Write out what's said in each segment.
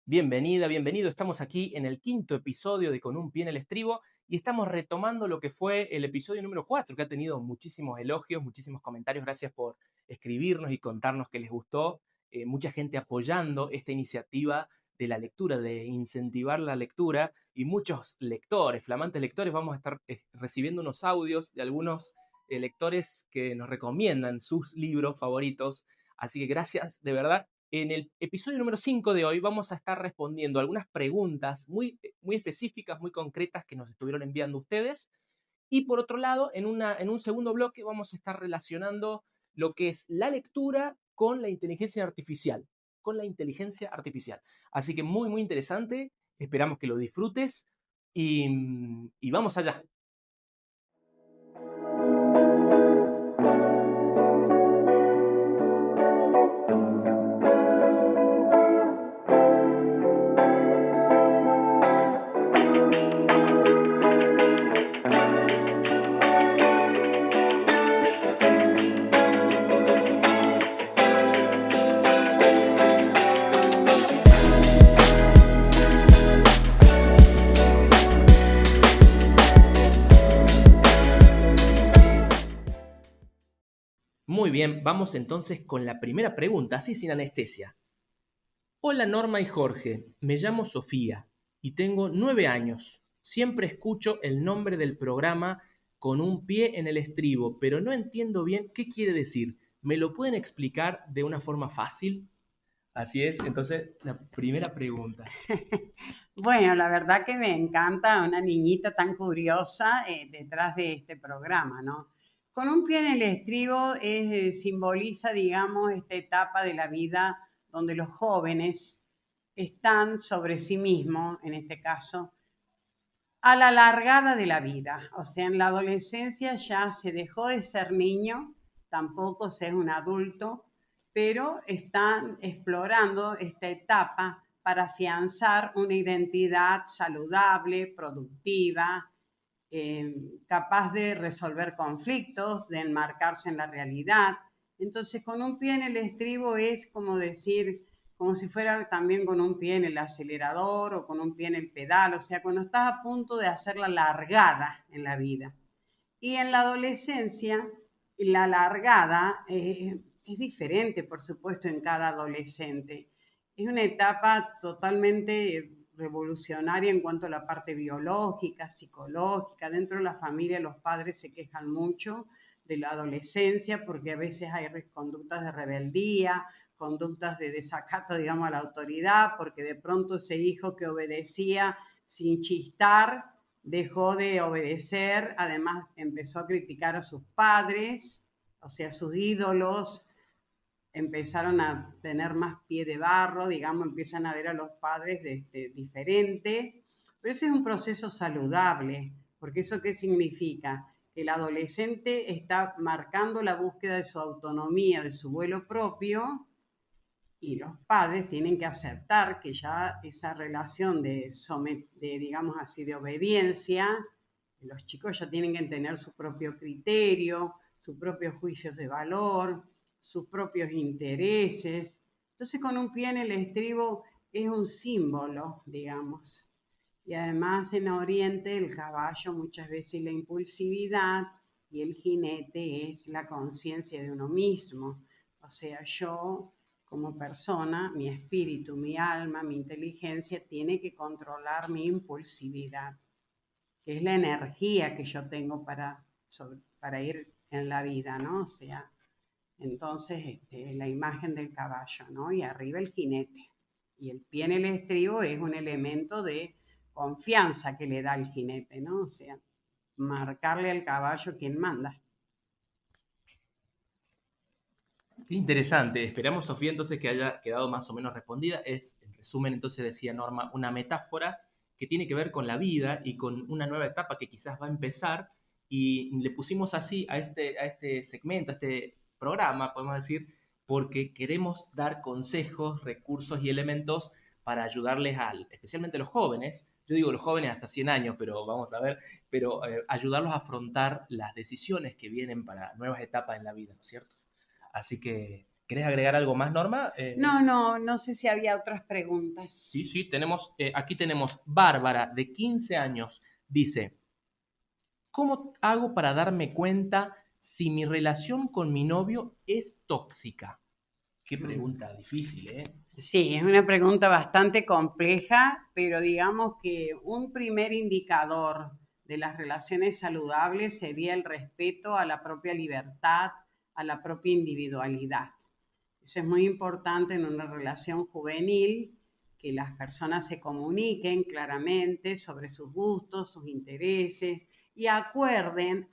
Bienvenida, bienvenido. Estamos aquí en el quinto episodio de Con un pie en el estribo y estamos retomando lo que fue el episodio número 4, que ha tenido muchísimos elogios, muchísimos comentarios. Gracias por escribirnos y contarnos que les gustó. Mucha gente apoyando esta iniciativa de la lectura, de incentivar la lectura, y muchos lectores, flamantes lectores. Vamos a estar recibiendo unos audios de algunos lectores que nos recomiendan sus libros favoritos. Así que gracias de verdad. En el episodio número 5 de hoy vamos a estar respondiendo algunas preguntas muy específicas, muy concretas que nos estuvieron enviando ustedes. Y por otro lado, en un segundo bloque vamos a estar relacionando lo que es la lectura con la inteligencia artificial. Con la inteligencia artificial. Así que muy interesante. Esperamos que lo disfrutes y vamos allá. Muy bien, vamos entonces con la primera pregunta, así sin anestesia. Hola Norma y Jorge, me llamo Sofía y tengo 9 años. Siempre escucho el nombre del programa Con un pie en el estribo, pero no entiendo bien qué quiere decir. ¿Me lo pueden explicar de una forma fácil? Así es, entonces la primera pregunta. Bueno, la verdad que me encanta una niñita tan curiosa detrás de este programa, ¿no? Con un pie en el estribo simboliza, digamos, esta etapa de la vida donde los jóvenes están sobre sí mismos, en este caso, a la largada de la vida. O sea, en la adolescencia ya se dejó de ser niño, tampoco se es un adulto, pero están explorando esta etapa para afianzar una identidad saludable, productiva, capaz de resolver conflictos, de enmarcarse en la realidad. Entonces, con un pie en el estribo es como decir, como si fuera también con un pie en el acelerador o con un pie en el pedal, o sea, cuando estás a punto de hacer la largada en la vida. Y en la adolescencia, la largada es diferente, por supuesto, en cada adolescente. Es una etapa totalmente revolucionaria en cuanto a la parte biológica, psicológica. Dentro de la familia los padres se quejan mucho de la adolescencia porque a veces hay conductas de rebeldía, conductas de desacato, digamos, a la autoridad, porque de pronto ese hijo que obedecía sin chistar dejó de obedecer, además empezó a criticar a sus padres, o sea, sus ídolos, empezaron a tener más pie de barro, digamos, empiezan a ver a los padres diferente, pero ese es un proceso saludable, porque ¿eso qué significa? Que el adolescente está marcando la búsqueda de su autonomía, de su vuelo propio, y los padres tienen que aceptar que ya esa relación digamos así, de obediencia, los chicos ya tienen que tener su propio criterio, sus propios juicios de valor, sus propios intereses. Entonces, con un pie en el estribo es un símbolo, digamos. Y además en Oriente el caballo muchas veces la impulsividad y el jinete es la conciencia de uno mismo. O sea, yo como persona, mi espíritu, mi alma, mi inteligencia tiene que controlar mi impulsividad, que es la energía que yo tengo para ir en la vida, ¿no? O sea, entonces la imagen del caballo, ¿no? Y arriba el jinete. Y el pie en el estribo es un elemento de confianza que le da el jinete, ¿no? O sea, marcarle al caballo quién manda. Qué interesante. Esperamos, Sofía, entonces que haya quedado más o menos respondida. Es, en resumen, entonces decía Norma, una metáfora que tiene que ver con la vida y con una nueva etapa que quizás va a empezar. Y le pusimos así a este segmento, a este programa, podemos decir, porque queremos dar consejos, recursos y elementos para ayudarles especialmente a los jóvenes. Yo digo los jóvenes hasta 100 años, pero vamos a ver, pero ayudarlos a afrontar las decisiones que vienen para nuevas etapas en la vida, ¿no es cierto? Así que ¿Querés agregar algo más, Norma? No sé si había otras preguntas. Sí, aquí tenemos Bárbara, de 15 años. Dice, ¿cómo hago para darme cuenta si mi relación con mi novio es tóxica? Qué Mm. pregunta difícil, ¿eh? Sí, es una pregunta bastante compleja, pero digamos que un primer indicador de las relaciones saludables sería el respeto a la propia libertad, a la propia individualidad. Eso es muy importante en una relación juvenil, que las personas se comuniquen claramente sobre sus gustos, sus intereses y acuerden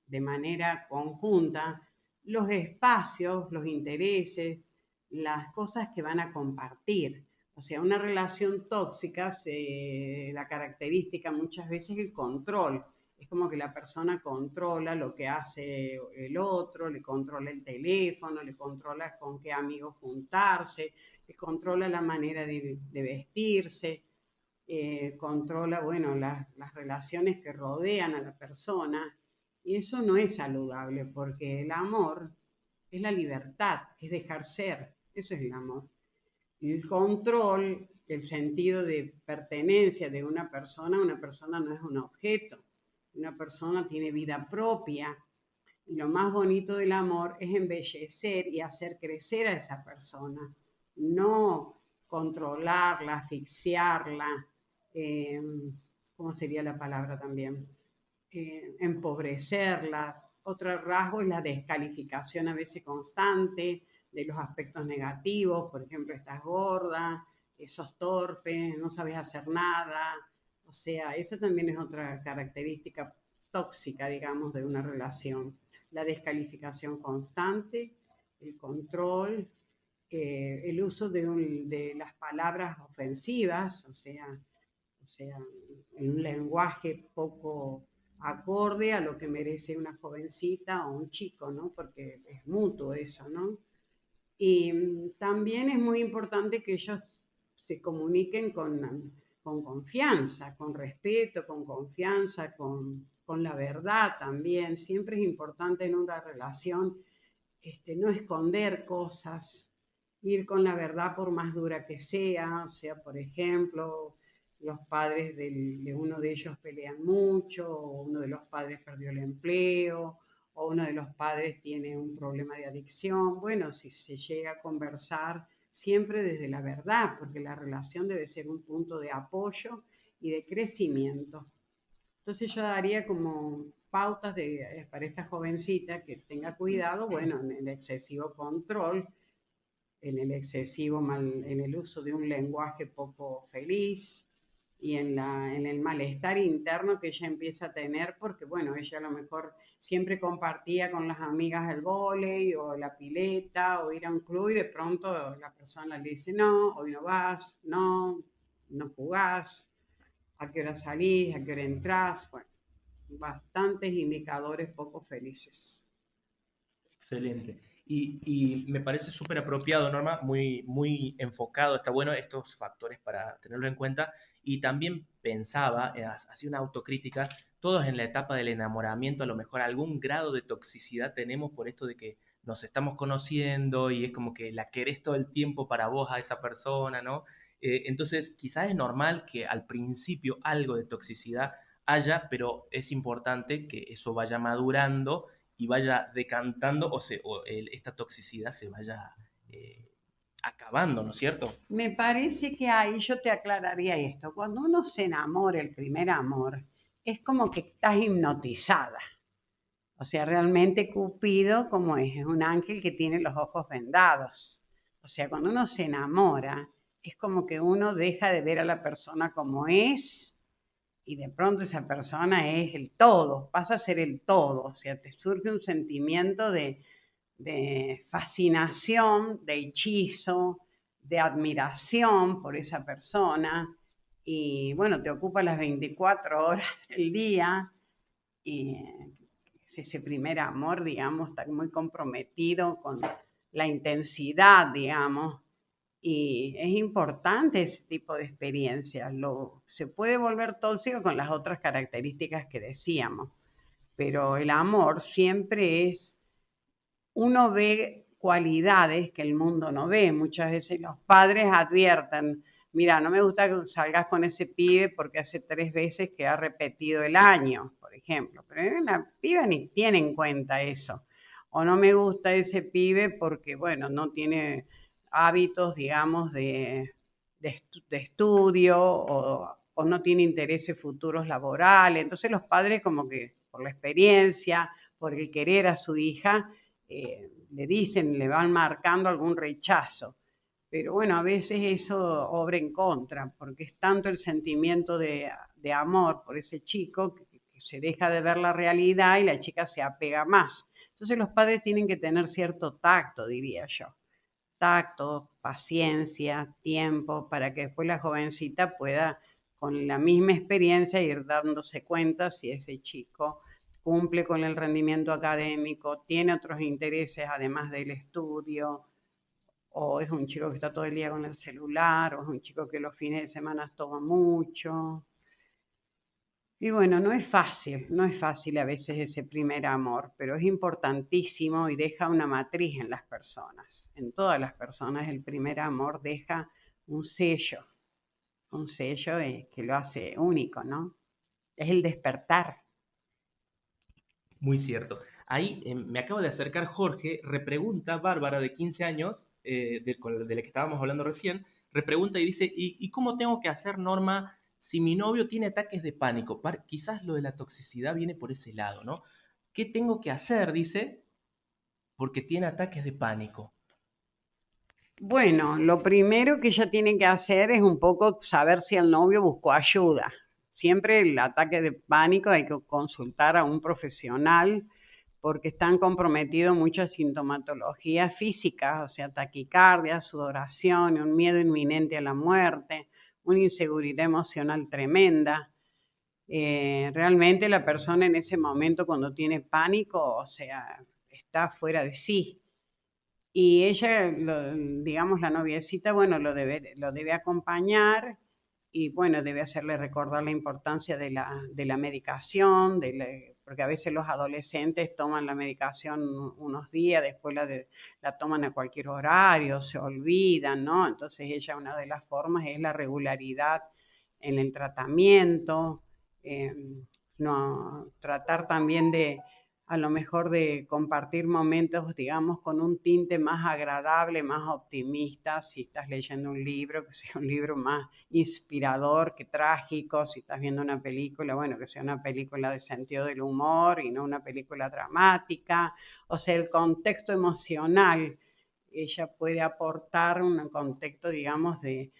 de manera conjunta los espacios, los intereses, las cosas que van a compartir. O sea, una relación tóxica, la característica muchas veces es el control. Es como que la persona controla lo que hace el otro, le controla el teléfono, le controla con qué amigos juntarse, le controla la manera de vestirse, controla, bueno, las relaciones que rodean a la persona. Y eso no es saludable porque el amor es la libertad, es dejar ser, eso es el amor. El control, el sentido de pertenencia de una persona no es un objeto, una persona tiene vida propia y lo más bonito del amor es embellecer y hacer crecer a esa persona, no controlarla, asfixiarla, eh, ¿cómo sería la palabra también? Empobrecerla. Otro rasgo es la descalificación a veces constante de los aspectos negativos, por ejemplo, estás gorda, sos torpe, no sabes hacer nada. O sea, esa también es otra característica tóxica, digamos, de una relación. La descalificación constante, el control, el uso de las palabras ofensivas, o sea, en un lenguaje poco acorde a lo que merece una jovencita o un chico, ¿no? Porque es mutuo eso, ¿no? Y también es muy importante que ellos se comuniquen con confianza, con respeto, con confianza, con la verdad también. Siempre es importante en una relación no esconder cosas, ir con la verdad por más dura que sea. O sea, por ejemplo, los padres de uno de ellos pelean mucho, o uno de los padres perdió el empleo, o uno de los padres tiene un problema de adicción. Bueno, si se llega a conversar siempre desde la verdad, porque la relación debe ser un punto de apoyo y de crecimiento. Entonces yo daría como pautas para esta jovencita que tenga cuidado, bueno, en el excesivo control, en el uso de un lenguaje poco feliz y en el malestar interno que ella empieza a tener, porque bueno, ella a lo mejor siempre compartía con las amigas el vóley o la pileta o ir a un club y de pronto la persona le dice, no, hoy no vas, no jugás, a qué hora salís, a qué hora entrás, bueno, bastantes indicadores poco felices. Excelente. Y me parece súper apropiado, Norma, muy enfocado, está bueno estos factores para tenerlo en cuenta. Y también pensaba, hacía una autocrítica, todos en la etapa del enamoramiento, a lo mejor algún grado de toxicidad tenemos por esto de que nos estamos conociendo y es como que la querés todo el tiempo para vos a esa persona, ¿no? Entonces, quizás es normal que al principio algo de toxicidad haya, pero es importante que eso vaya madurando y vaya decantando esta toxicidad se vaya acabando, ¿no es cierto? Me parece que ahí yo te aclararía esto. Cuando uno se enamora, el primer amor, es como que estás hipnotizada. O sea, realmente Cupido, como es un ángel que tiene los ojos vendados. O sea, cuando uno se enamora, es como que uno deja de ver a la persona como es y de pronto esa persona es el todo, pasa a ser el todo. O sea, te surge un sentimiento de fascinación, de hechizo, de admiración por esa persona y bueno, te ocupa las 24 horas del día y ese primer amor, digamos, está muy comprometido con la intensidad, digamos, y es importante ese tipo de experiencias. Se puede volver tóxico con las otras características que decíamos, pero el amor siempre es uno ve cualidades que el mundo no ve. Muchas veces los padres advierten, mira, no me gusta que salgas con ese pibe porque hace 3 veces que ha repetido el año, por ejemplo. Pero la piba ni tiene en cuenta eso. O no me gusta ese pibe porque, bueno, no tiene hábitos, digamos, de estudio o no tiene intereses futuros laborales. Entonces los padres como que por la experiencia, por el querer a su hija, le dicen, le van marcando algún rechazo. Pero bueno, a veces eso obra en contra, porque es tanto el sentimiento de amor por ese chico que se deja de ver la realidad y la chica se apega más. Entonces los padres tienen que tener cierto tacto, diría yo. Tacto, paciencia, tiempo, para que después la jovencita pueda, con la misma experiencia, ir dándose cuenta si ese chico cumple con el rendimiento académico, tiene otros intereses además del estudio, o es un chico que está todo el día con el celular, o es un chico que los fines de semana toma mucho. Y bueno, no es fácil a veces ese primer amor, pero es importantísimo y deja una matriz en las personas. En todas las personas el primer amor deja un sello, un sello que lo hace único, ¿no? Es el despertar. Muy cierto. Ahí me acabo de acercar Jorge, repregunta Bárbara de 15 años, de la que estábamos hablando recién, repregunta y dice, ¿y cómo tengo que hacer, Norma, si mi novio tiene ataques de pánico? Quizás lo de la toxicidad viene por ese lado, ¿no? ¿Qué tengo que hacer? Dice, porque tiene ataques de pánico. Bueno, lo primero que ella tiene que hacer es un poco saber si el novio buscó ayuda. Siempre el ataque de pánico hay que consultar a un profesional porque están comprometidos muchas sintomatologías físicas, o sea, taquicardia, sudoración, un miedo inminente a la muerte, una inseguridad emocional tremenda. Realmente la persona en ese momento cuando tiene pánico, o sea, está fuera de sí. Y ella, digamos, la noviecita, bueno, lo debe acompañar y, bueno, debe hacerle recordar la importancia de la medicación, porque a veces los adolescentes toman la medicación unos días, después la toman a cualquier horario, se olvidan, ¿no? Entonces ella, una de las formas es la regularidad en el tratamiento, eh, no, tratar también de a lo mejor de compartir momentos, digamos, con un tinte más agradable, más optimista, si estás leyendo un libro, que sea un libro más inspirador que trágico, si estás viendo una película, bueno, que sea una película de sentido del humor y no una película dramática, o sea, el contexto emocional, ella puede aportar un contexto, digamos, de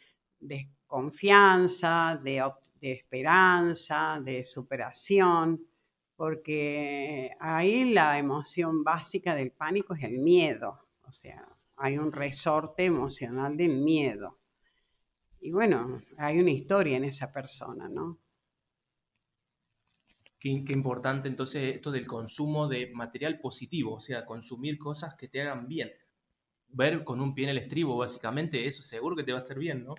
confianza, de esperanza, de superación, porque ahí la emoción básica del pánico es el miedo, o sea, hay un resorte emocional del miedo. Y bueno, hay una historia en esa persona, ¿no? Qué importante entonces esto del consumo de material positivo, o sea, consumir cosas que te hagan bien. Ver con un pie en el estribo, básicamente, eso seguro que te va a hacer bien, ¿no?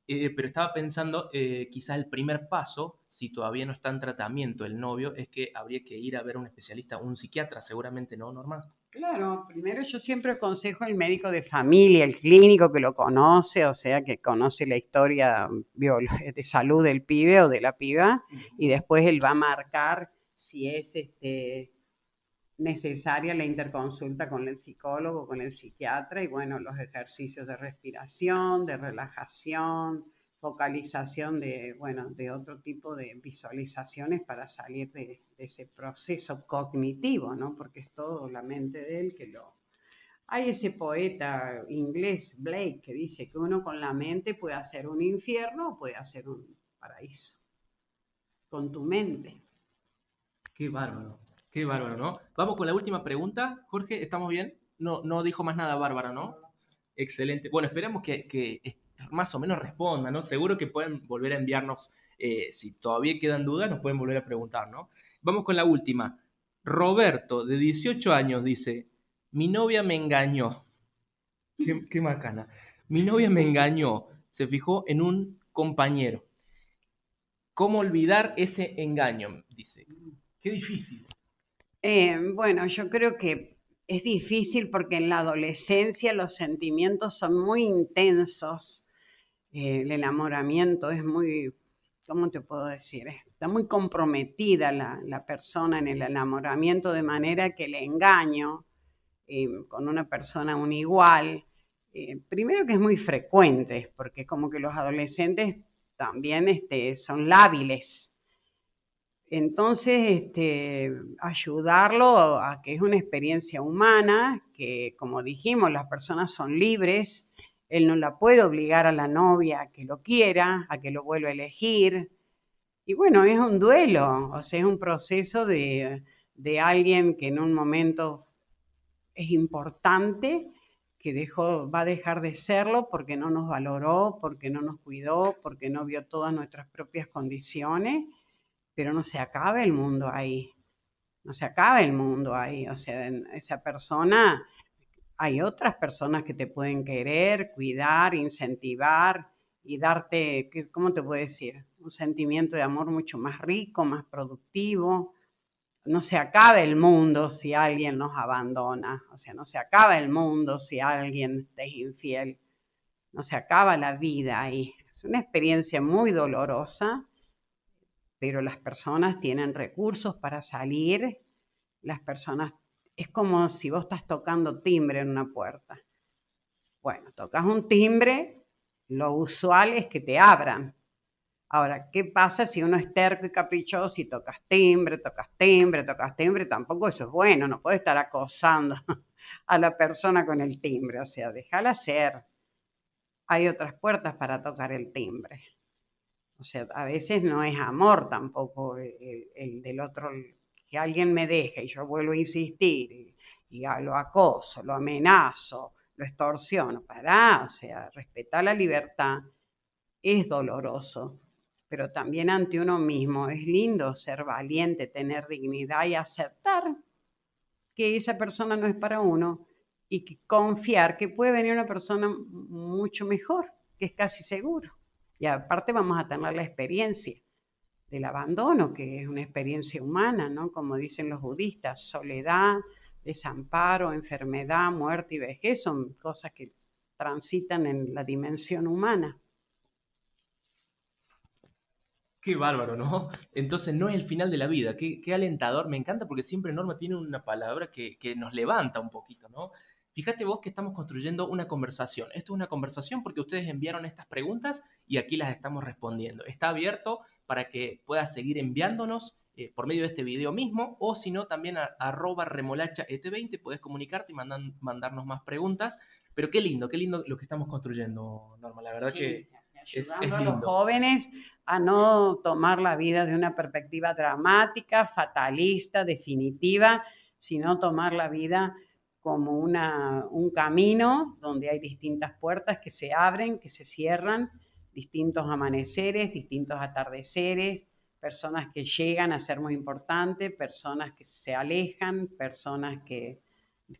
Pero estaba pensando, quizás el primer paso, si todavía no está en tratamiento el novio, es que habría que ir a ver a un especialista, un psiquiatra, seguramente, ¿no, Norma? Claro, primero yo siempre aconsejo al médico de familia, el clínico que lo conoce, o sea, que conoce la historia de salud del pibe o de la piba, y después él va a marcar si es necesaria la interconsulta con el psicólogo, con el psiquiatra y bueno, los ejercicios de respiración, de relajación, focalización de, bueno, de otro tipo de visualizaciones para salir de ese proceso cognitivo, ¿no? Porque es todo la mente de él que lo... Hay ese poeta inglés, Blake, que dice que uno con la mente puede hacer un infierno o puede hacer un paraíso, con tu mente. Qué bárbaro, ¿no? Vamos con la última pregunta. Jorge, ¿estamos bien? No, no dijo más nada Bárbara, ¿no? Excelente. Bueno, esperemos que más o menos responda, ¿no? Seguro que pueden volver a enviarnos, si todavía quedan dudas, nos pueden volver a preguntar, ¿no? Vamos con la última. Roberto, de 18 años, dice, mi novia me engañó. Qué macana. Mi novia me engañó. Se fijó en un compañero. ¿Cómo olvidar ese engaño? Dice. Qué difícil. Bueno, yo creo que es difícil porque en la adolescencia los sentimientos son muy intensos. El enamoramiento es muy, ¿cómo te puedo decir? Está muy comprometida la persona en el enamoramiento, de manera que el engaño con una persona un igual, primero que es muy frecuente, porque como que los adolescentes también son lábiles. Entonces, ayudarlo a que es una experiencia humana, que como dijimos, las personas son libres, él no la puede obligar a la novia a que lo quiera, a que lo vuelva a elegir. Y bueno, es un duelo, o sea, es un proceso de alguien que en un momento es importante, que va a dejar de serlo porque no nos valoró, porque no nos cuidó, porque no vio todas nuestras propias condiciones, pero no se acaba el mundo ahí, no se acaba el mundo ahí, o sea, esa persona, hay otras personas que te pueden querer, cuidar, incentivar y darte, ¿cómo te puedo decir? Un sentimiento de amor mucho más rico, más productivo. No se acaba el mundo si alguien nos abandona, o sea, no se acaba el mundo si alguien te es infiel, no se acaba la vida ahí. Es una experiencia muy dolorosa, pero las personas tienen recursos para salir, las personas, es como si vos estás tocando timbre en una puerta. Bueno, tocas un timbre, lo usual es que te abran. Ahora, ¿qué pasa si uno es terco y caprichoso y tocas timbre, tocas timbre, tocas timbre? Tampoco eso es bueno, no puedes estar acosando a la persona con el timbre, o sea, déjala ser. Hay otras puertas para tocar el timbre. O sea, a veces no es amor tampoco el del otro, que alguien me deje y yo vuelvo a insistir y lo acoso, lo amenazo, lo extorsiono. Pará, o sea, respetar la libertad es doloroso, pero también ante uno mismo es lindo ser valiente, tener dignidad y aceptar que esa persona no es para uno y que confiar que puede venir una persona mucho mejor, que es casi seguro. Y aparte vamos a tener la experiencia del abandono, que es una experiencia humana, ¿no? Como dicen los budistas, soledad, desamparo, enfermedad, muerte y vejez son cosas que transitan en la dimensión humana. Qué bárbaro, ¿no? Entonces no es el final de la vida. Qué alentador. Me encanta porque siempre Norma tiene una palabra que nos levanta un poquito, ¿no? Fíjate vos que estamos construyendo una conversación. Esto es una conversación porque ustedes enviaron estas preguntas y aquí las estamos respondiendo. Está abierto para que puedas seguir enviándonos por medio de este video mismo o si no también a @remolachaet20 puedes comunicarte y mandarnos más preguntas. Pero qué lindo lo que estamos construyendo, Norma. La verdad Sí, que ayudando es a los lindo. jóvenes a no tomar la vida de una perspectiva dramática, fatalista, definitiva, sino tomar la vida como un camino donde hay distintas puertas que se abren, que se cierran, distintos amaneceres, distintos atardeceres, personas que llegan a ser muy importantes, personas que se alejan, personas que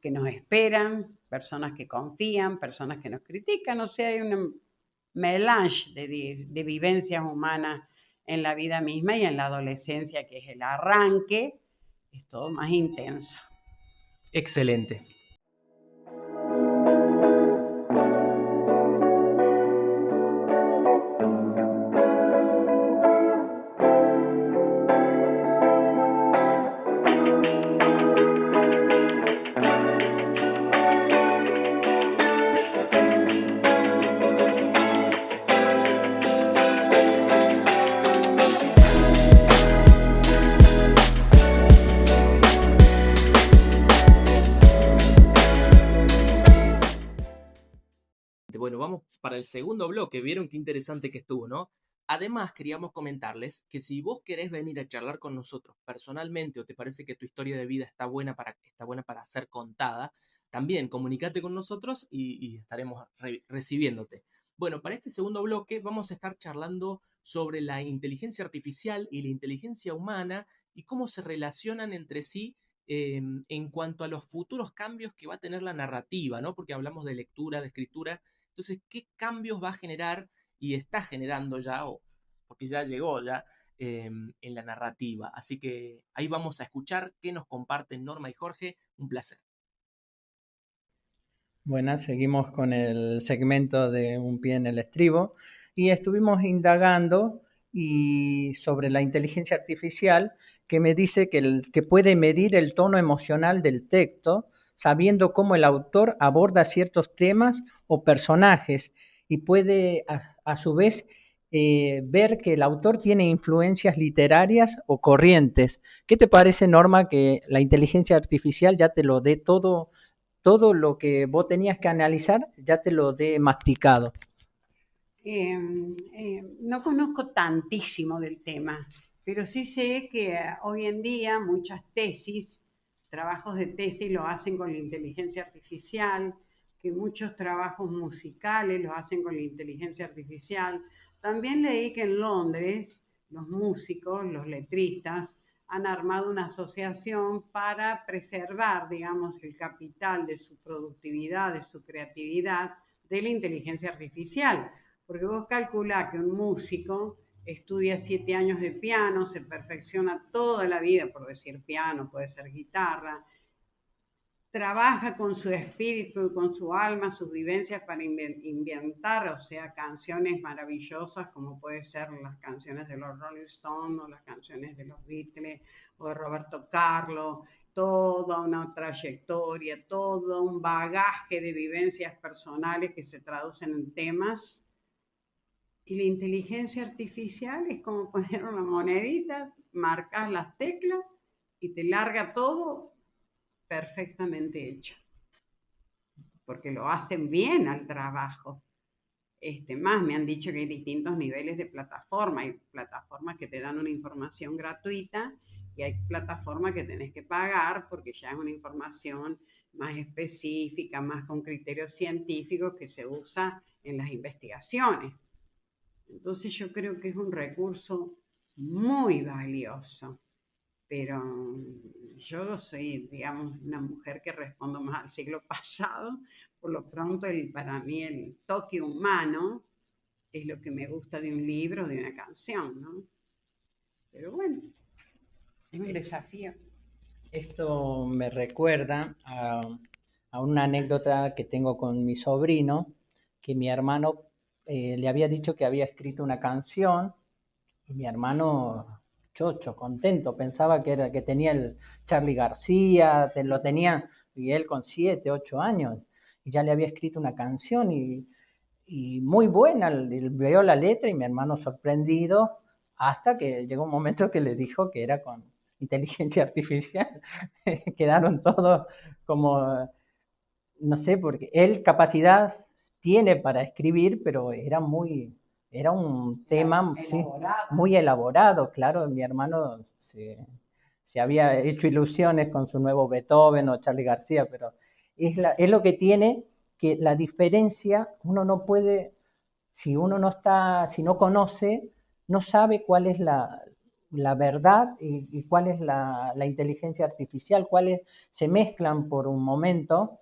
nos esperan, personas que confían, personas que nos critican, o sea, hay una melange de vivencias humanas en la vida misma y en la adolescencia, que es el arranque, es todo más intenso. Excelente. Bueno, vamos para el segundo bloque. Vieron qué interesante que estuvo, ¿no? Además, queríamos comentarles que si vos querés venir a charlar con nosotros personalmente o te parece que tu historia de vida está buena para ser contada, también comunícate con nosotros y estaremos recibiéndote. Bueno, para este segundo bloque vamos a estar charlando sobre la inteligencia artificial y la inteligencia humana y cómo se relacionan entre sí en cuanto a los futuros cambios que va a tener la narrativa, ¿no? Porque hablamos de lectura, de escritura. Entonces, ¿qué cambios va a generar y está generando ya, o porque ya llegó ya en la narrativa? Así que ahí vamos a escuchar qué nos comparten Norma y Jorge. Un placer. Buenas, seguimos con el segmento de Un pie en el estribo y estuvimos indagando sobre la inteligencia artificial que me dice que puede medir el tono emocional del texto, sabiendo cómo el autor aborda ciertos temas o personajes y puede a su vez ver que el autor tiene influencias literarias o corrientes. ¿Qué te parece, Norma, que la inteligencia artificial ya te lo dé todo lo que vos tenías que analizar, ya te lo dé masticado? No conozco tantísimo del tema, pero sí sé que hoy en día muchas tesis, trabajos de tesis lo hacen con la inteligencia artificial, que muchos trabajos musicales los hacen con la inteligencia artificial. También leí que en Londres los músicos, los letristas, han armado una asociación para preservar, digamos, el capital de su productividad, de su creatividad, de la inteligencia artificial. Porque vos calculás que un músico estudia 7 años de piano, se perfecciona toda la vida, por decir piano, puede ser guitarra, trabaja con su espíritu y con su alma, sus vivencias para inventar, o sea, canciones maravillosas como pueden ser las canciones de los Rolling Stones o las canciones de los Beatles o de Roberto Carlos, toda una trayectoria, todo un bagaje de vivencias personales que se traducen en temas. Y la inteligencia artificial es como poner una monedita, marcas las teclas y te larga todo perfectamente hecho, porque lo hacen bien al trabajo. Más me han dicho que hay distintos niveles de plataforma. Hay plataformas que te dan una información gratuita y hay plataformas que tenés que pagar porque ya es una información más específica, más con criterios científicos que se usa en las investigaciones. Entonces yo creo que es un recurso muy valioso, pero yo soy, digamos, una mujer que respondo más al siglo pasado. Por lo pronto, para mí el toque humano es lo que me gusta de un libro, de una canción, ¿no? Pero bueno, es un desafío. Esto me recuerda a una anécdota que tengo con mi sobrino, que mi hermano le había dicho que había escrito una canción y mi hermano chocho, contento, pensaba que tenía el Charly García, lo tenía, y él con 7, 8 años, y ya le había escrito una canción y muy buena, veo la letra y mi hermano sorprendido, hasta que llegó un momento que le dijo que era con inteligencia artificial. Quedaron todos como, no sé, porque él capacidad tiene para escribir, pero era un tema sí, muy elaborado, claro, mi hermano se había hecho ilusiones con su nuevo Beethoven o Charly García, pero es lo que tiene, que la diferencia uno no puede, si uno no está, si no conoce, no sabe cuál es la verdad y cuál es la inteligencia artificial, cuáles se mezclan por un momento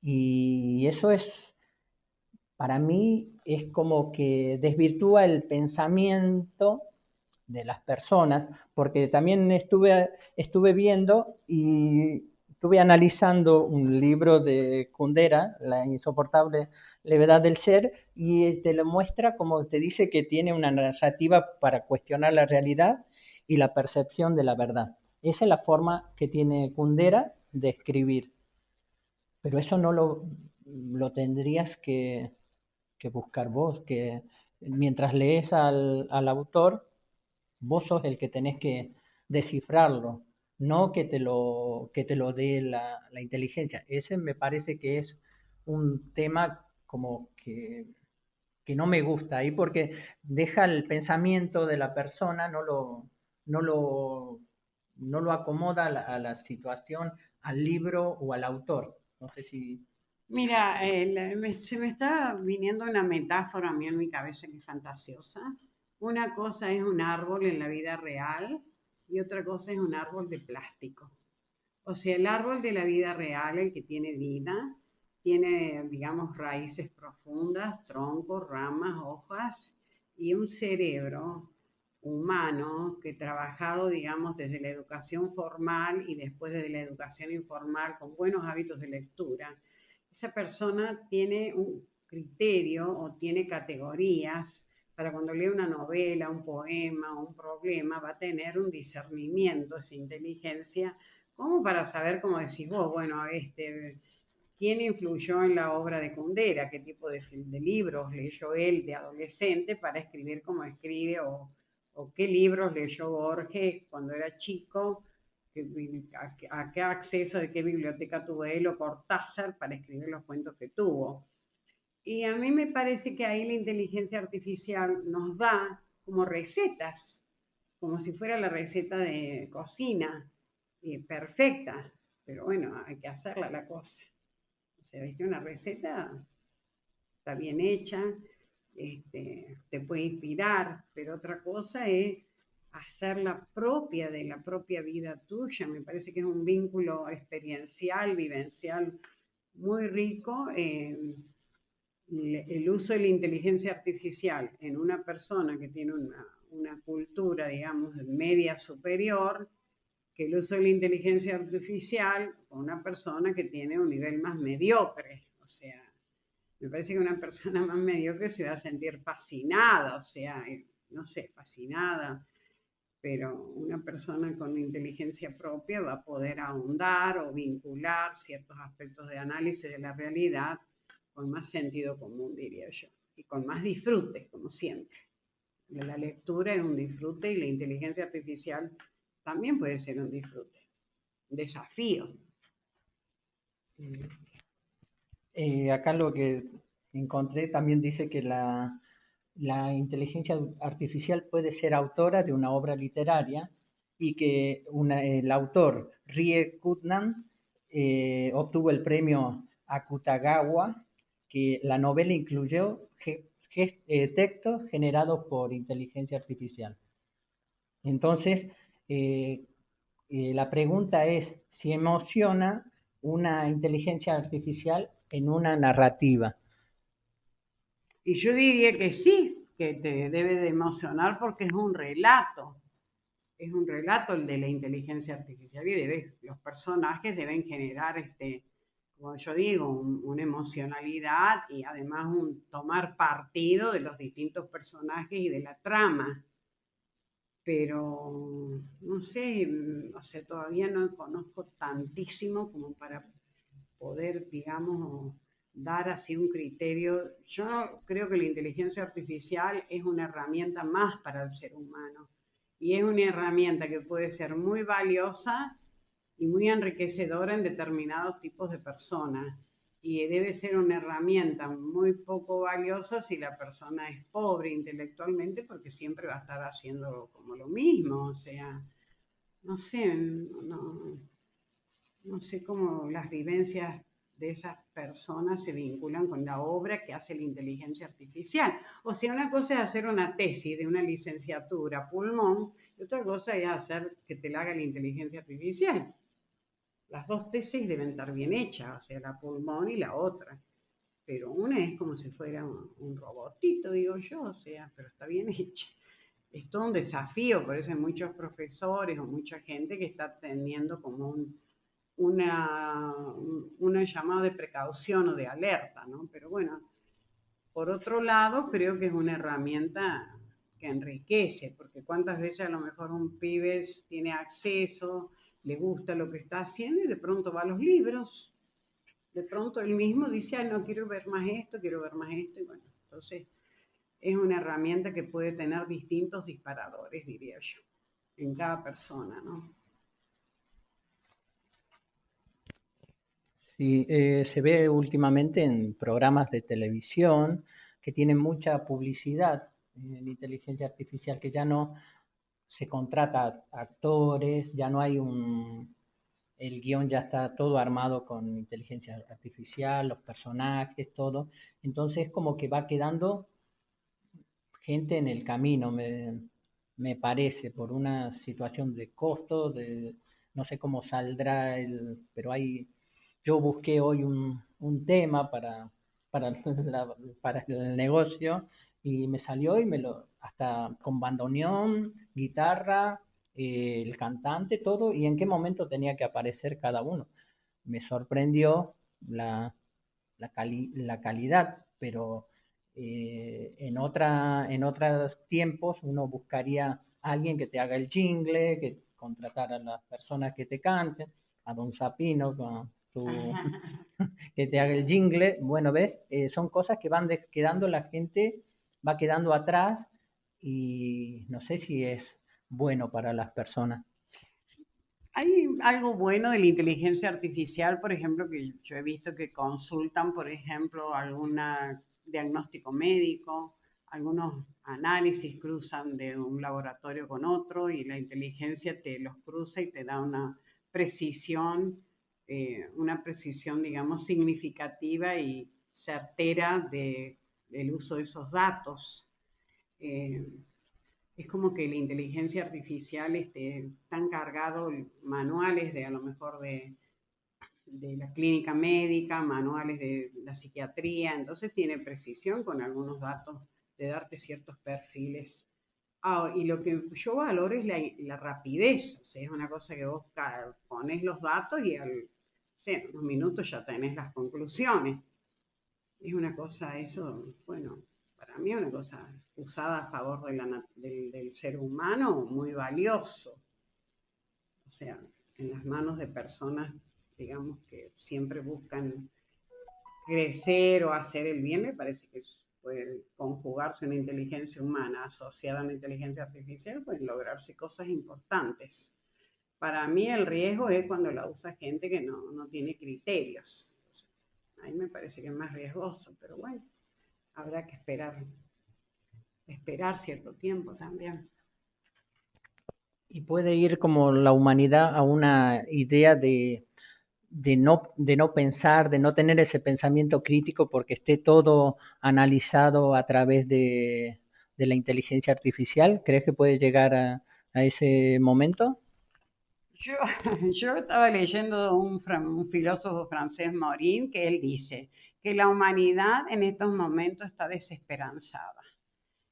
y eso es, para mí, es como que desvirtúa el pensamiento de las personas, porque también estuve viendo y estuve analizando un libro de Kundera, La insoportable levedad del ser, y te lo muestra como te dice que tiene una narrativa para cuestionar la realidad y la percepción de la verdad. Esa es la forma que tiene Kundera de escribir, pero eso no lo tendrías que buscar vos, que mientras lees al autor, vos sos el que tenés que descifrarlo, no que te lo dé la inteligencia. Ese me parece que es un tema como que no me gusta ahí porque deja el pensamiento de la persona, no lo, no lo acomoda a la situación, al libro o al autor. No sé si... Mira, se me está viniendo una metáfora a mí en mi cabeza que es fantasiosa. Una cosa es un árbol en la vida real y otra cosa es un árbol de plástico. O sea, el árbol de la vida real, el que tiene vida, tiene, digamos, raíces profundas, troncos, ramas, hojas y un cerebro humano que trabajado, digamos, desde la educación formal y después desde la educación informal con buenos hábitos de lectura, esa persona tiene un criterio o tiene categorías para cuando lee una novela, un poema, un problema, va a tener un discernimiento, esa inteligencia, como para saber, como decís vos, bueno, quién influyó en la obra de Kundera, qué tipo de libros leyó él de adolescente para escribir como escribe, o qué libros leyó Borges cuando era chico, a qué acceso de qué biblioteca tuvo él o Cortázar para escribir los cuentos que tuvo. Y a mí me parece que ahí la inteligencia artificial nos da como recetas, como si fuera la receta de cocina, perfecta, pero bueno, hay que hacerla la cosa. O sea, ¿viste? Una receta está bien hecha, te puede inspirar, pero otra cosa es hacerla propia de la propia vida tuya. Me parece que es un vínculo experiencial, vivencial muy rico. El uso de la inteligencia artificial en una persona que tiene una cultura, digamos, media superior, que el uso de la inteligencia artificial con una persona que tiene un nivel más mediocre. O sea, me parece que una persona más mediocre se va a sentir fascinada, o sea, no sé, fascinada, pero una persona con inteligencia propia va a poder ahondar o vincular ciertos aspectos de análisis de la realidad con más sentido común, diría yo, y con más disfrute, como siempre. La lectura es un disfrute y la inteligencia artificial también puede ser un disfrute, un desafío. Acá lo que encontré también dice que la inteligencia artificial puede ser autora de una obra literaria y que el autor Rie Kutnan obtuvo el premio Akutagawa, que la novela incluyó textos generados por inteligencia artificial. Entonces, eh, la pregunta es si emociona una inteligencia artificial en una narrativa. Y yo diría que sí, que te debe de emocionar porque es un relato el de la inteligencia artificial y los personajes deben generar, como yo digo, una emocionalidad y además un tomar partido de los distintos personajes y de la trama. Pero no sé, o sea, todavía no conozco tantísimo como para poder, digamos, dar así un criterio. Yo creo que la inteligencia artificial es una herramienta más para el ser humano y es una herramienta que puede ser muy valiosa y muy enriquecedora en determinados tipos de personas. Y debe ser una herramienta muy poco valiosa si la persona es pobre intelectualmente, porque siempre va a estar haciendo como lo mismo. O sea, no sé, no sé cómo las vivencias de esas personas se vinculan con la obra que hace la inteligencia artificial. O sea, una cosa es hacer una tesis de una licenciatura pulmón y otra cosa es hacer que te la haga la inteligencia artificial. Las dos tesis deben estar bien hechas, o sea, la pulmón y la otra. Pero una es como si fuera un robotito, digo yo, o sea, pero está bien hecha. Es todo un desafío, por eso hay muchos profesores o mucha gente que está teniendo como una llamada de precaución o de alerta, ¿no? Pero bueno, por otro lado, creo que es una herramienta que enriquece, porque cuántas veces a lo mejor un pibe tiene acceso, le gusta lo que está haciendo y de pronto va a los libros, de pronto él mismo dice, ah, no, quiero ver más esto, quiero ver más esto, y bueno, entonces es una herramienta que puede tener distintos disparadores, diría yo, en cada persona, ¿no? Sí, se ve últimamente en programas de televisión que tienen mucha publicidad en inteligencia artificial, que ya no se contrata actores, ya no hay el guión ya está todo armado con inteligencia artificial, los personajes, todo. Entonces como que va quedando gente en el camino, me parece, por una situación de costo, no sé cómo saldrá pero yo busqué hoy un tema para, para el negocio y me salió hasta con bandoneón, guitarra, el cantante, todo, y en qué momento tenía que aparecer cada uno. Me sorprendió la calidad, pero en otros tiempos uno buscaría a alguien que te haga el jingle, que contratar a las personas que te canten, a Don Sapino con su, que te haga el jingle. Bueno, ¿ves? Son cosas que van quedando, la gente va quedando atrás y no sé si es bueno para las personas. Hay algo bueno de la inteligencia artificial, por ejemplo, que yo he visto que consultan, por ejemplo, algún diagnóstico médico, algunos análisis cruzan de un laboratorio con otro y la inteligencia te los cruza y te da una precisión, digamos, significativa y certera del uso de esos datos. Eh, es como que la inteligencia artificial están cargados manuales de a lo mejor de la clínica médica, manuales de la psiquiatría, entonces tiene precisión con algunos datos de darte ciertos perfiles. Y lo que yo valoro es la rapidez, o sea, es una cosa que vos pones los datos y en unos minutos ya tenés las conclusiones. Es una cosa, eso, bueno, para mí es una cosa usada a favor del ser humano muy valioso. O sea, en las manos de personas, digamos, que siempre buscan crecer o hacer el bien, me parece que puede conjugarse una inteligencia humana asociada a una inteligencia artificial, pueden lograrse cosas importantes. Para mí el riesgo es cuando la usa gente que no tiene criterios. Ahí me parece que es más riesgoso, pero bueno, habrá que esperar cierto tiempo también. Y puede ir como la humanidad a una idea de no pensar, de no tener ese pensamiento crítico porque esté todo analizado a través de la inteligencia artificial. ¿Crees que puede llegar a ese momento? Yo, yo estaba leyendo un filósofo francés, Morin, que él dice que la humanidad en estos momentos está desesperanzada,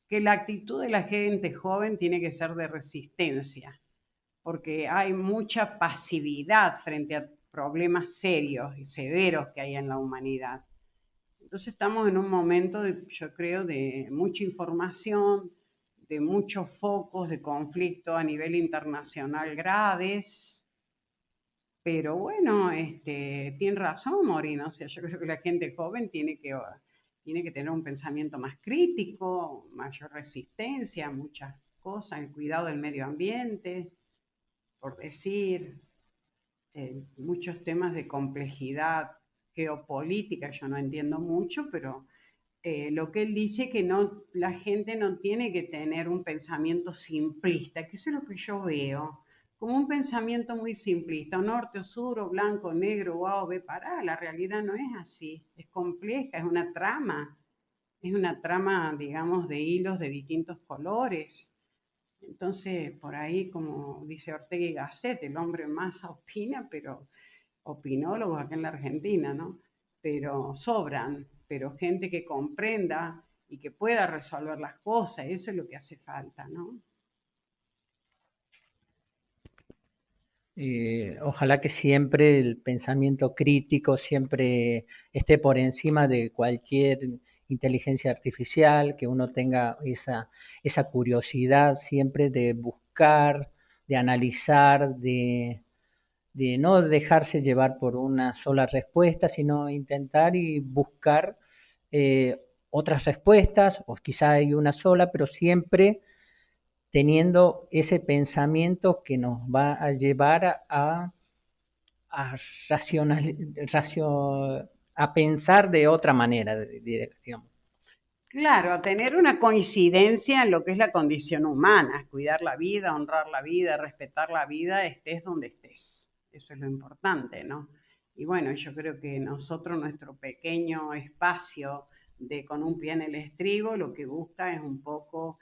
que la actitud de la gente joven tiene que ser de resistencia, porque hay mucha pasividad frente a problemas serios y severos que hay en la humanidad. Entonces estamos en un momento, yo creo, de mucha información, de muchos focos de conflicto a nivel internacional graves, pero bueno, tiene razón Morino, o sea, yo creo que la gente joven tiene que tener un pensamiento más crítico, mayor resistencia a muchas cosas, el cuidado del medio ambiente, por decir, muchos temas de complejidad geopolítica, yo no entiendo mucho, pero lo que él dice que no, la gente no tiene que tener un pensamiento simplista, que eso es lo que yo veo, como un pensamiento muy simplista, o norte o sur, o blanco, negro, o A o B, pará, la realidad no es así, es compleja, es una trama, digamos, de hilos de distintos colores. Entonces, por ahí, como dice Ortega y Gasset, el hombre más opina, pero opinólogos acá en la Argentina, ¿no? Pero sobran, pero gente que comprenda y que pueda resolver las cosas, eso es lo que hace falta, ¿no? Ojalá que siempre el pensamiento crítico siempre esté por encima de cualquier inteligencia artificial, que uno tenga esa curiosidad siempre de buscar, de analizar, de no dejarse llevar por una sola respuesta, sino intentar y buscar otras respuestas, o quizá hay una sola, pero siempre teniendo ese pensamiento que nos va a llevar a, a pensar de otra manera, digamos. Claro, a tener una coincidencia en lo que es la condición humana, cuidar la vida, honrar la vida, respetar la vida, estés donde estés. Eso es lo importante, ¿no? Y bueno, yo creo que nosotros, nuestro pequeño espacio de con un pie en el estribo, lo que busca es un poco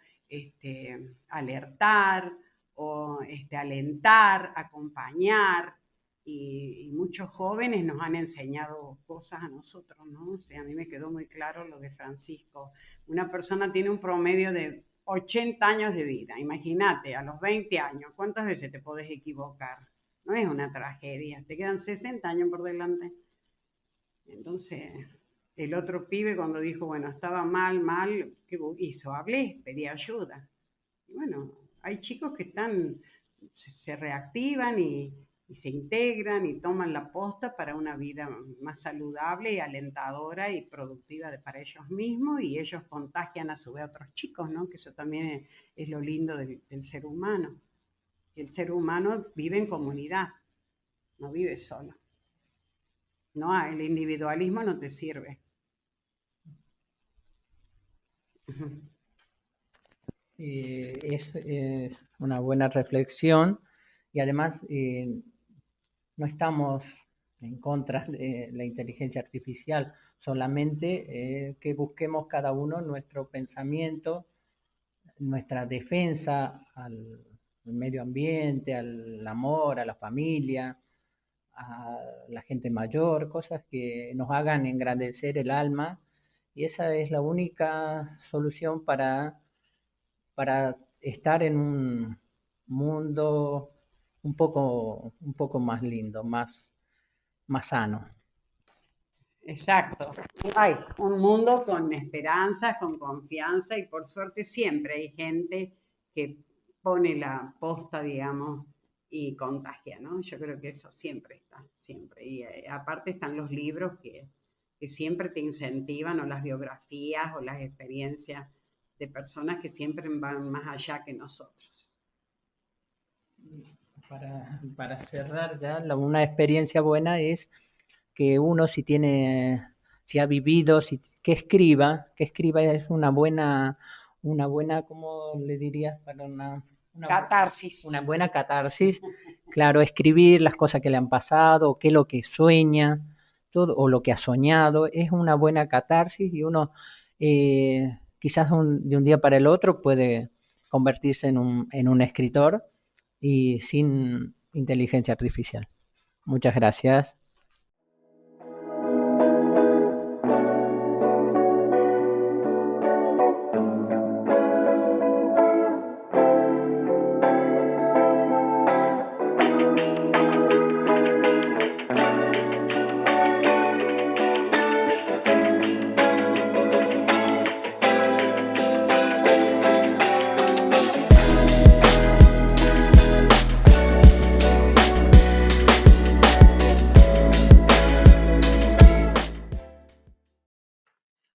alertar o alentar, acompañar, y muchos jóvenes nos han enseñado cosas a nosotros, ¿no? O sea, a mí me quedó muy claro lo de Francisco. Una persona tiene un promedio de 80 años de vida, imagínate, a los 20 años, ¿cuántas veces te podés equivocar? No es una tragedia, te quedan 60 años por delante. Entonces, El otro pibe cuando dijo, bueno, estaba mal, ¿qué hizo? Hablé, pedí ayuda. Y bueno, hay chicos que se reactivan y se integran y toman la posta para una vida más saludable y alentadora y productiva para ellos mismos, y ellos contagian a su vez a otros chicos, ¿no? Que eso también es lo lindo del ser humano. El ser humano vive en comunidad, no vive solo. No, el individualismo no te sirve. Es una buena reflexión y además no estamos en contra de la inteligencia artificial, solamente que busquemos cada uno nuestro pensamiento, nuestra defensa al medio ambiente, al amor, a la familia, a la gente mayor, cosas que nos hagan engrandecer el alma, y esa es la única solución para estar en un mundo un poco más lindo, más sano. Exacto. Hay un mundo con esperanzas, con confianza, y por suerte siempre hay gente que pone la posta, digamos, y contagia, ¿no? Yo creo que eso siempre está, siempre. Y aparte están los libros que siempre te incentivan, o las biografías o las experiencias de personas que siempre van más allá que nosotros. Para cerrar ya, una experiencia buena es que uno si ha vivido, que escriba es una buena, ¿cómo le dirías? Para Catarsis. Una buena catarsis. Claro, escribir las cosas que le han pasado, qué es lo que sueña, todo, o lo que ha soñado, es una buena catarsis, y uno quizás de un día para el otro puede convertirse en un escritor y sin inteligencia artificial. Muchas gracias.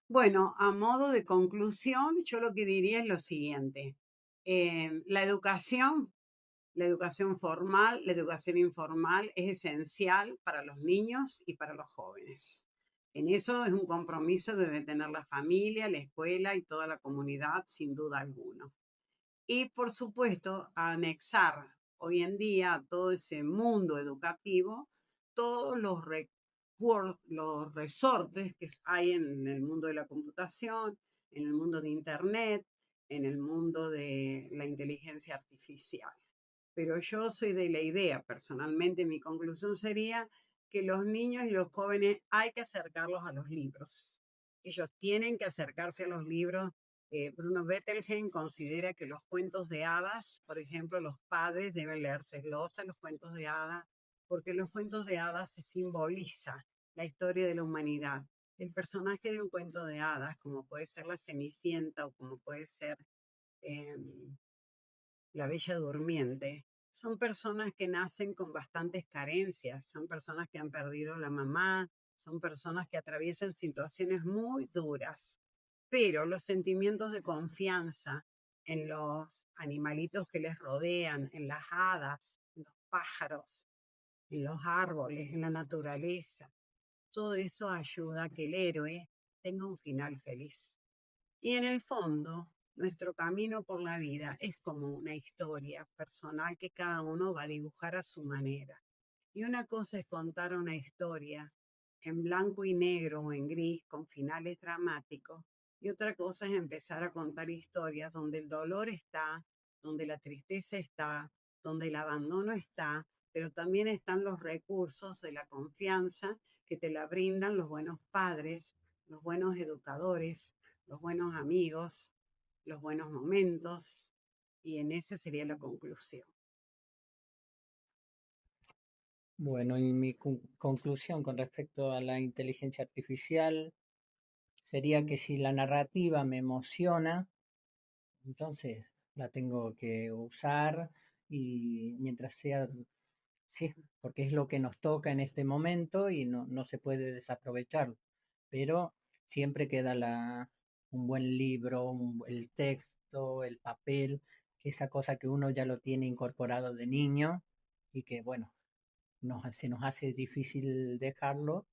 Bueno, a modo de conclusión, yo lo que diría es lo siguiente. La educación formal, la educación informal es esencial para los niños y para los jóvenes. En eso es un compromiso que debe tener la familia, la escuela y toda la comunidad, sin duda alguna. Y por supuesto, anexar hoy en día a todo ese mundo educativo todos los resortes que hay en el mundo de la computación, en el mundo de Internet, en el mundo de la inteligencia artificial. Pero yo soy de la idea, personalmente, mi conclusión sería que los niños y los jóvenes hay que acercarlos a los libros. Ellos tienen que acercarse a los libros. Bruno Bettelheim considera que los cuentos de hadas, por ejemplo, los padres deben leérselos a los cuentos de hadas, porque los cuentos de hadas se simboliza la historia de la humanidad. El personaje de un cuento de hadas, como puede ser la Cenicienta o como puede ser eh, la Bella Durmiente, son personas que nacen con bastantes carencias, son personas que han perdido la mamá, son personas que atraviesan situaciones muy duras, pero los sentimientos de confianza en los animalitos que les rodean, en las hadas, en los pájaros, en los árboles, en la naturaleza, todo eso ayuda a que el héroe tenga un final feliz. Y en el fondo, nuestro camino por la vida es como una historia personal que cada uno va a dibujar a su manera. Y una cosa es contar una historia en blanco y negro o en gris con finales dramáticos, y otra cosa es empezar a contar historias donde el dolor está, donde la tristeza está, donde el abandono está, pero también están los recursos de la confianza que te la brindan los buenos padres, los buenos educadores, los buenos amigos, los buenos momentos, y en eso sería la conclusión. Bueno, y mi conclusión con respecto a la inteligencia artificial sería que si la narrativa me emociona, entonces la tengo que usar y mientras sea, sí, porque es lo que nos toca en este momento y no se puede desaprovecharlo. Pero siempre queda un buen libro, el texto, el papel, esa cosa que uno ya lo tiene incorporado de niño y que, bueno, se nos hace difícil dejarlo,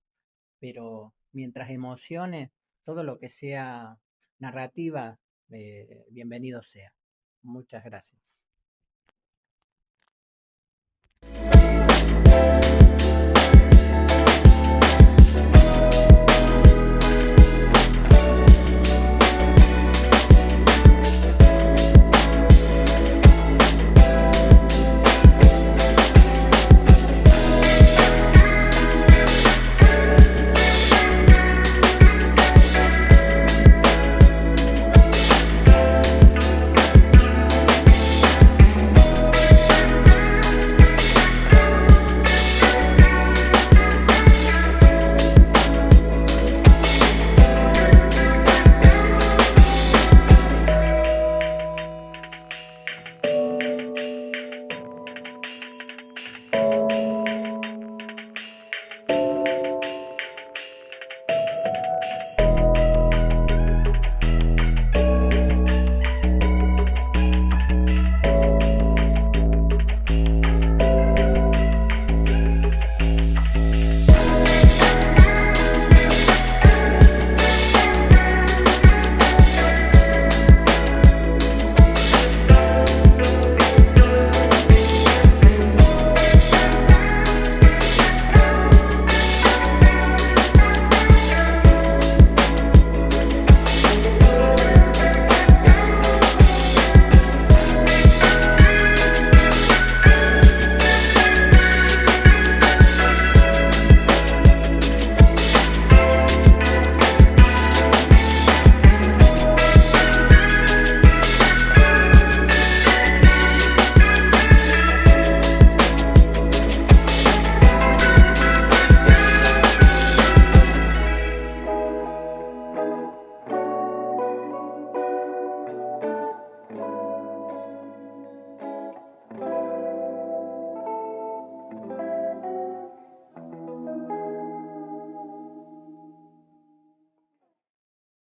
pero mientras emociones, todo lo que sea narrativa, bienvenido sea. Muchas gracias.